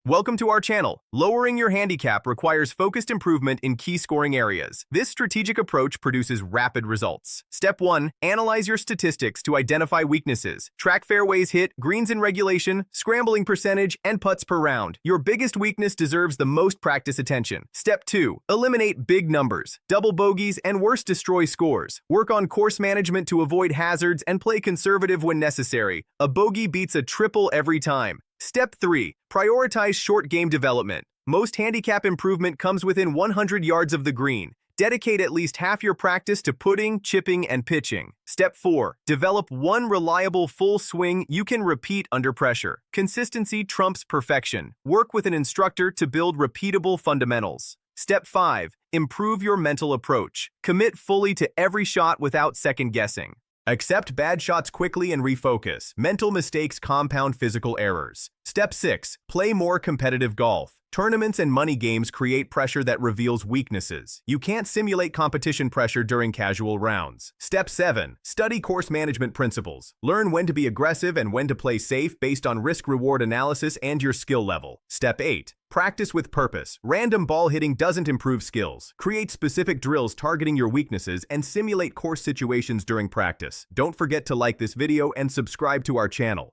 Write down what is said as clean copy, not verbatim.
Welcome to our channel. Lowering your handicap requires focused improvement in key scoring areas. This strategic approach produces rapid results. Step 1. Analyze your statistics to identify weaknesses. Track fairways hit, greens in regulation, scrambling percentage, and putts per round. Your biggest weakness deserves the most practice attention. Step 2. Eliminate big numbers. Double bogeys and worse destroy scores. Work on course management to avoid hazards and play conservative when necessary. A bogey beats a triple every time. Step 3. Prioritize short game development. Most handicap improvement comes within 100 yards of the green. Dedicate at least half your practice to putting, chipping, and pitching. Step 4. Develop one reliable full swing you can repeat under pressure. Consistency trumps perfection. Work with an instructor to build repeatable fundamentals. Step 5. Improve your mental approach. Commit fully to every shot without second guessing. Accept bad shots quickly and refocus. Mental mistakes compound physical errors. Step 6. Play more competitive golf. Tournaments and money games create pressure that reveals weaknesses. You can't simulate competition pressure during casual rounds. Step 7. Study course management principles. Learn when to be aggressive and when to play safe based on risk-reward analysis and your skill level. Step 8. Practice with purpose. Random ball hitting doesn't improve skills. Create specific drills targeting your weaknesses and simulate course situations during practice. Don't forget to like this video and subscribe to our channel.